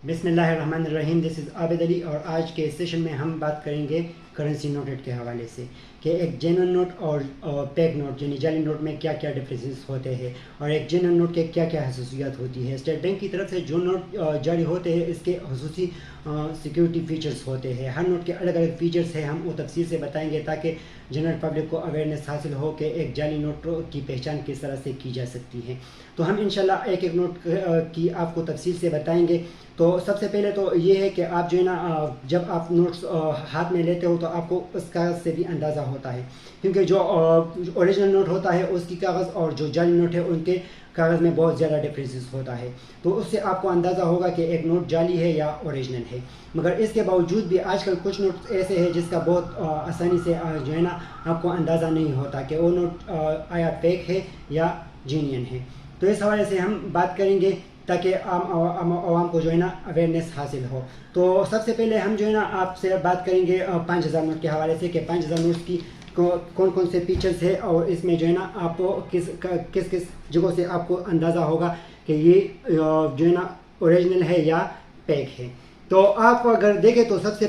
बिस्मिल्लाहिर्रहमानिर्रहीम। This is Abid Ali और आज के सेशन में हम बात करेंगे करेंसी नोटेड के हवाले से कि एक जेन्युइन नोट और पेग नोट यानी जाली नोट में क्या क्या डिफरेंसेस होते हैं और एक जेन्युइन नोट के क्या क्या खसूसियात होती है। स्टेट बैंक की तरफ से जो नोट जारी होते हैं इसके खसूसी सिक्योरिटी फीचर्स होते हैं। हर नोट के अलग अलग फीचर्स हैं, हम वो तफसील से बताएंगे ताकि जनरल पब्लिक को अवेयरनेस हासिल हो कि एक जाली नोट की पहचान किस तरह से की जा सकती है। तो हम इंशाल्लाह एक एक नोट की आपको तफसील से बताएंगे। तो सबसे पहले तो ये है कि आप जो है ना जब आप नोट्स हाथ में लेते हो तो आपको उस कागज़ से भी अंदाज़ा होता है, क्योंकि जो ओरिजिनल नोट होता है उसकी कागज़ और जो जाली नोट है उनके कागज़ में बहुत ज़्यादा डिफरेंसेस होता है। तो उससे आपको अंदाज़ा होगा कि एक नोट जाली है या ओरिजिनल है। मगर इसके बावजूद भी आजकल कुछ नोट ऐसे हैं जिसका बहुत आसानी से जो है ना आपको अंदाज़ा नहीं होता कि वो नोट आया फेक है या जेन्युइन है। तो इस हवाले से हम बात करेंगे ताकि आवाम को जो है ना अवेयरनेस हासिल हो। तो सबसे पहले हम जो है ना आपसे बात करेंगे 5000 नोट के हवाले से कि 5000 नोट्स की कौन कौन से फीचर्स है और इसमें जो है ना आपको किस किस जगहों से आपको अंदाज़ा होगा कि ये जो है ना ओरिजिनल है या फेक है। तो आप अगर देखें तो सबसे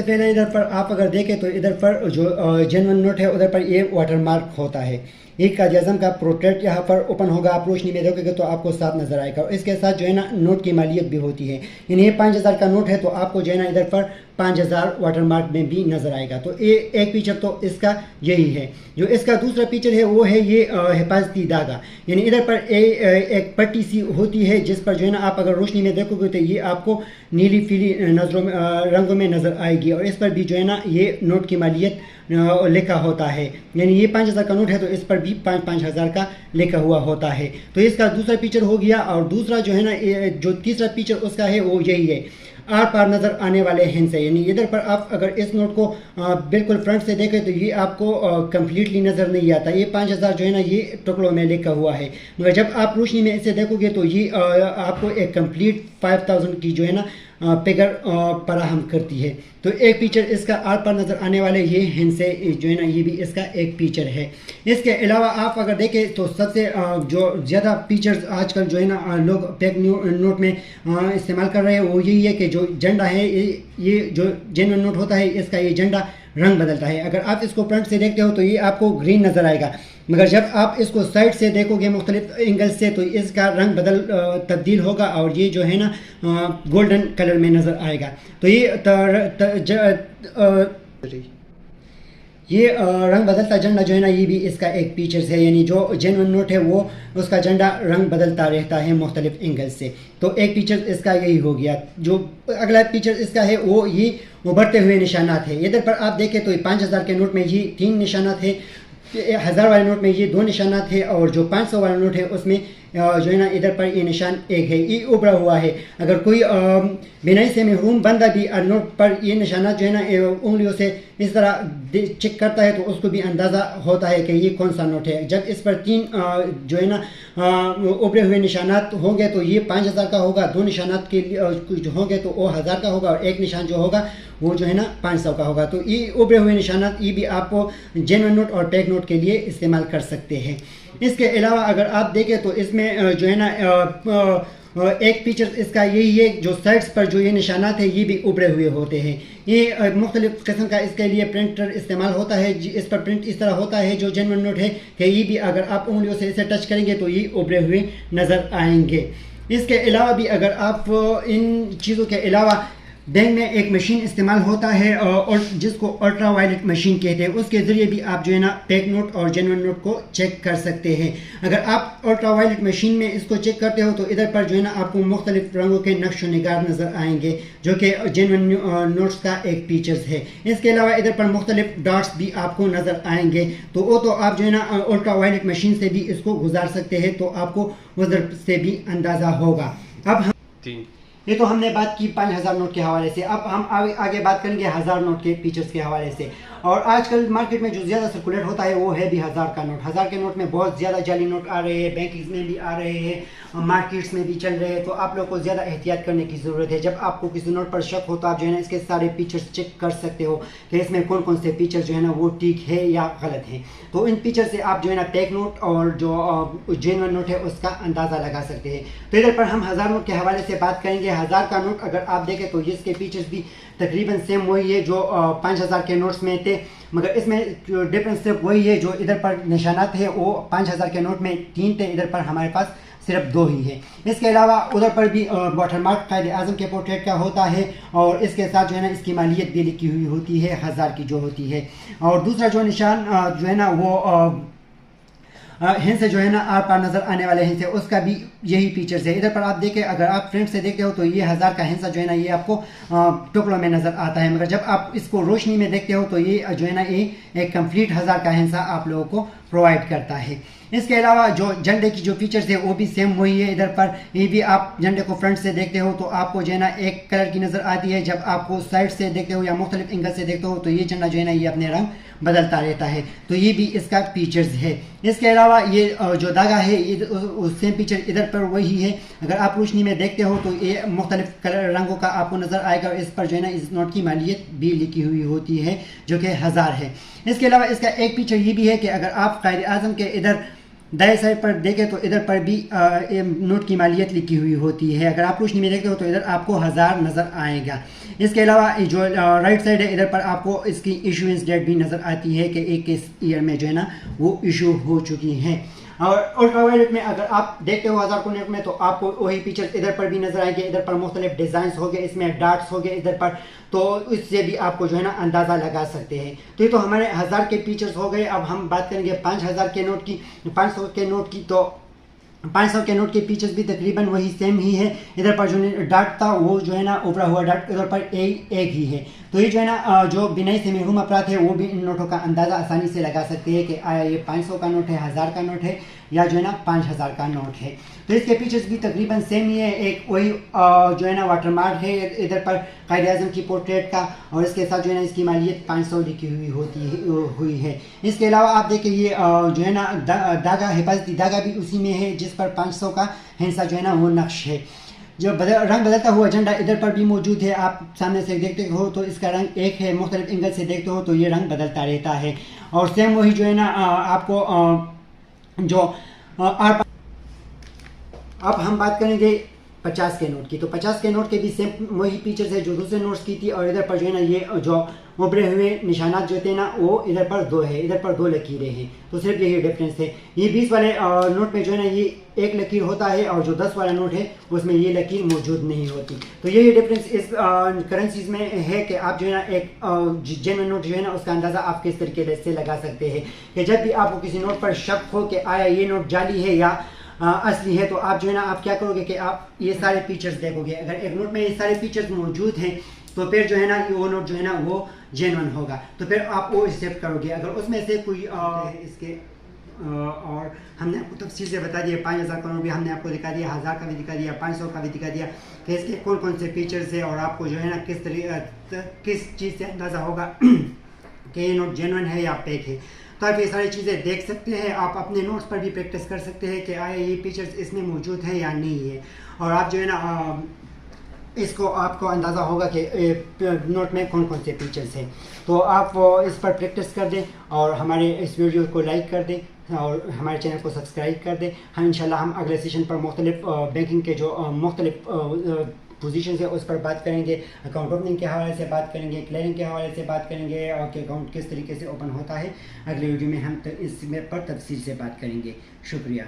पहले इधर पर आप अगर देखें तो इधर पर जो जेन्युइन नोट है उधर पर ये वाटर मार्क होता है। एक कायदे आज़म का पोर्ट्रेट यहाँ पर ओपन होगा, आप रोशनी में देखोगे तो आपको साफ नज़र आएगा। और इसके साथ जो है ना नोट की मालियत भी होती है, यानी ये 5000 का नोट है तो आपको जो है ना इधर पर 5000 वाटर मार्क में भी नज़र आएगा। तो ये एक फीचर तो इसका यही है। जो इसका दूसरा फीचर है वो है ये हिफाजती धागा, यानी इधर पर एक पट्टी सी होती है जिस पर जो है ना आप अगर रोशनी में देखोगे तो ये आपको नीली पीली रंगों में नज़र आएगी और इस पर भी जो है ना ये नोट की मालियत लिखा होता है। यानी ये 5000 का नोट है तो इस पर भी 5,000 का लिखा हुआ होता है। तो इसका दूसरा फीचर हो गया। और दूसरा जो है ना जो तीसरा फीचर उसका है वो यही है, आर पार नज़र आने वाले हिंस है। यानी इधर पर आप अगर इस नोट को बिल्कुल फ्रंट से देखें तो ये आपको कम्प्लीटली नज़र नहीं आता। ये 5000 जो है ना ये टुकड़ों में लिखा हुआ है, मगर जब आप रोशनी में इसे देखोगे तो ये आपको एक कंप्लीट 5000 की जो है ना फिगर फराहम करती है। तो एक फीचर इसका आर पर नज़र आने वाले ये हिंस है जो है ना, ये भी इसका एक फीचर है। इसके अलावा आप अगर देखें तो सबसे जो ज़्यादा फीचर्स आजकल जो है ना लोग फेक नोट में इस्तेमाल कर रहे हैं वो यही है कि जो झंडा है ये जो जेन्युइन नोट होता है इसका ये झंडा रंग बदलता है। अगर आप इसको फ्रंट से देखते हो तो ये आपको ग्रीन नज़र आएगा, मगर जब आप इसको साइड से देखोगे मुख्तलिफ एंगल से तो इसका रंग तब्दील होगा और ये जो है ना गोल्डन कलर में नज़र आएगा। तो ये रंग बदलता झंडा जो है ना ये भी इसका एक फीचर्स है। यानी जो जेन्युइन नोट है वो उसका झंडा रंग बदलता रहता है मुख्तलिफ एंगल से। तो एक फीचर इसका यही हो गया। जो अगला फीचर इसका है वो ये उभरते हुए निशानात है। इधर पर आप देखें तो 5000 के नोट में ये 3 निशानात है, 1000 वाले नोट में ये 2 निशानात है और जो 500 वाला नोट है उसमें जो है ना इधर पर ये निशान एक है, ये उभरा हुआ है। अगर कोई बिनाई से महरूम बंदा भी नोट पर ये निशानात जो है ना उंगलियों से इस तरह चेक करता है तो उसको भी अंदाज़ा होता है कि ये कौन सा नोट है। जब इस पर 3 जो है ना उभरे हुए निशानात होंगे तो ये 5000 का होगा, 2 निशानात के जो होंगे तो वो 1000 का होगा और एक निशान जो होगा वो जो है ना 500 का होगा। तो ये उभरे हुए निशानात ये भी आप जेन्युइन नोट और फेक नोट के लिए इस्तेमाल कर सकते हैं। इसके अलावा अगर आप देखें तो इसमें जो है ना एक फीचर इसका यही है, जो साइड्स पर जो ये निशानात है ये भी उभरे हुए होते हैं। ये मुख्तलिफ किस्म का इसके लिए प्रिंटर इस्तेमाल होता है। इस पर प्रिंट इस तरह होता है जो जेन्युइन नोट है कि ये भी अगर आप उंगलियों से इसे टच करेंगे तो ये उभरे हुए नज़र आएंगे। इसके अलावा भी अगर आप इन चीज़ों के अलावा बैंक में एक मशीन इस्तेमाल होता है और जिसको अल्ट्रा वायलेट मशीन कहते हैं, उसके ज़रिए भी आप जो है ना फेक नोट और जेन्युइन नोट को चेक कर सकते हैं। अगर आप अल्ट्रा वायलेट मशीन में इसको चेक करते हो तो इधर पर जो है ना आपको मुख्तलिफ रंगों के नक्श निगार नज़र आएंगे जो कि जेन्युइन नोट्स का एक फीचर्स है। इसके अलावा इधर पर मुख्तलिफ डॉट्स भी आपको नज़र आएंगे, तो वो तो आप जो है ना अल्ट्रा वायलेट मशीन से भी इसको गुजार सकते हैं, तो आपको उधर से भी अंदाज़ा होगा। अब हम ये तो हमने बात की 5000 नोट के हवाले से। अब हम आगे बात करेंगे 1000 नोट के फीचर्स के हवाले से। और आजकल मार्केट में जो ज़्यादा सर्कुलेट होता है वो है भी 1000 का नोट। 1000 के नोट में बहुत ज़्यादा जाली नोट आ रहे हैं, बैंकिंग में भी आ रहे हैं, मार्केट्स में भी चल रहे हैं। तो आप लोग को ज़्यादा एहतियात करने की ज़रूरत है। जब आपको किसी नोट पर शक हो तो आप जो है ना इसके सारे फीचर्स चेक कर सकते हो कि इसमें कौन कौन से फीचर्स जो है ना वो ठीक है या गलत है। तो इन फीचर से आप जो है ना फेक नोट और जो जेन्युइन नोट है उसका अंदाज़ा लगा सकते हैं। तो इधर पर हम 1000 नोट के हवाले से बात करेंगे। 1000 का नोट अगर आप देखें तो इसके फीचर्स भी तकरीबन सेम वही है जो 5000 के नोट्स में थे, मगर इसमें जो डिफरेंस सिर्फ वही है जो इधर पर निशानात है वो 5000 के नोट में 3 थे, इधर पर हमारे पास सिर्फ 2 ही है। इसके अलावा उधर पर भी वाटरमार्क कायदे आज़म के पोर्ट्रेट का होता है और इसके साथ जो है ना इसकी मालियत भी लिखी हुई होती है 1000 की जो होती है। और दूसरा जो निशान जो है ना वो हिंद से जो है ना आर पार नजर आने वाले हिंद से उसका भी यही फीचर्स है। इधर पर आप देखें, अगर आप फ्रंट से देखते हो तो ये 1000 का हिंसा जो है ना ये आपको टुकड़ों में नजर आता है, मगर जब आप इसको रोशनी में देखते हो तो ये जो है ना ये एक कंप्लीट 1000 का हिंसा आप लोगों को प्रोवाइड करता है। इसके अलावा जो झंडे की जो फीचर्स है वो भी सेम वही है। इधर पर ये भी आप झंडे को फ्रंट से देखते हो तो आपको जो है ना एक कलर की नज़र आती है, जब आपको साइड से देखते हो या मुख्तलिफ एंगल से देखते हो तो ये झंडा जो है ना ये अपने रंग बदलता रहता है। तो ये भी इसका फीचर्स है। इसके अलावा ये जो धागा है ये सेम फीचर इधर पर वही है। अगर आप रोशनी में देखते हो तो ये मुख्तलिफ कलर रंगों का आपको नज़र आएगा और इस पर जो है ना इस नोट की मालियत भी लिखी हुई होती है जो कि 1000 है। इसके अलावा इसका एक फीचर ये भी है कि अगर आप कायदे आज़म के इधर दाएं साइड पर देखें तो इधर पर भी नोट की मालियत लिखी हुई होती है। अगर आप रोशनी में देखते हो तो इधर आपको 1000 नज़र आएगा। इसके अलावा जो राइट साइड है इधर पर आपको इसकी इशुएंस डेट भी नज़र आती है कि एक किस ईयर में जो है ना वो इशू हो चुकी हैं। और अल्ट्रावायलेट में अगर आप देखते हो 1000 को नेट में तो आपको वही फीचर्स इधर पर भी नजर आएंगे। इधर पर मुख्तलिफ डिजाइन हो गए, इसमें डार्ट्स हो गए इधर पर, तो इससे भी आपको जो है ना अंदाज़ा लगा सकते हैं। तो ये तो हमारे 1000 के फीचर्स हो गए। अब हम बात करेंगे 5000 के नोट की। 500 के नोट की तो 500 के नोट के फीचर्स भी तकरीबन वही सेम ही है। इधर पर जो डार्ट था वो जो है ना उभरा हुआ डार्ट इधर पर एक ही है। तो ये जो है ना जो बिनाई से महरूम अफराद है वो भी इन नोटों का अंदाज़ा आसानी से लगा सकते हैं कि आया ये 500 का नोट है, 1000 का नोट है या जो है ना 5000 का नोट है। तो इसके फीचर्स भी तकरीबन सेम ही है। एक वही जो है ना वाटरमार्क है इधर पर कायदे आज़म की पोर्ट्रेट का, और इसके साथ जो है ना इसकी मालियत 500 लिखी हुई है। इसके अलावा आप देखें ये जो है ना धागा, हिफाजती धागा भी उसी में है जिस पर 500 का हिस्सा जो है ना वो नक्श है। जो रंग बदलता हुआ झंडा इधर पर भी मौजूद है। आप सामने से देखते हो तो इसका रंग एक है, मुख्तलिफ एंगल से देखते हो तो ये रंग बदलता रहता है। और सेम वही जो है ना आपको जो अब हम बात करेंगे 50 के नोट की। तो 50 के नोट के भी सेम वही फीचर्स है जो दूसरे नोट्स की थी। और इधर पर जो है ना ये जो उभरे हुए निशानात जो थे ना वो इधर पर 2 है, इधर पर 2 लकीरें हैं। तो सिर्फ यही डिफरेंस है। ये 20 वाले नोट में जो है ना ये एक लकीर होता है और जो 10 वाला नोट है उसमें ये लकीर मौजूद नहीं होती। तो यही डिफरेंस इस करेंसीज में है कि आप जो है ना एक जेन्युइन नोट जो है ना उसका अंदाज़ा आप किस तरीके से लगा सकते हैं कि जब भी आपको किसी नोट पर शक हो कि आया ये नोट जाली है या असली है, तो आप जो है ना आप क्या करोगे कि आप ये सारे फीचर्स देखोगे। अगर एक नोट में ये सारे फीचर्स मौजूद हैं तो फिर जो है ना वो नोट जो है ना वो जेन्युइन होगा, तो फिर आप वो एक्सेप्ट करोगे। अगर उसमें से कोई इसके और हमने आपको तफसील से बता दिया 5000 का नोट भी हमने आपको दिखा दिया, 1000 का भी दिखा दिया, 500 का भी दिखा दिया कि इसके कौन कौन से फीचर्स है और आपको जो है ना किस चीज़ से अंदाज़ा होगा कि ये नोट जेन्युइन है या फेक है। तो आप ये सारी चीज़ें देख सकते हैं। आप अपने नोट्स पर भी प्रैक्टिस कर सकते हैं कि आया ये फीचर्स इसमें मौजूद हैं या नहीं है। और आप जो है ना इसको आपको अंदाज़ा होगा कि नोट में कौन कौन से फीचर्स हैं। तो आप इस पर प्रैक्टिस कर दें और हमारे इस वीडियो को लाइक कर दें और हमारे चैनल को सब्सक्राइब कर दें। हम इंशाल्लाह हम अगले सेशन पर मुख्तलिफ बैंकिंग के जो मुख्तलिफ पोजीशन है उस पर बात करेंगे, अकाउंट ओपनिंग के हवाले से बात करेंगे, क्लियरिंग के हवाले से बात करेंगे और कि अकाउंट किस तरीके से ओपन होता है। अगले वीडियो में हम इसमें पर तफसील से बात करेंगे। शुक्रिया।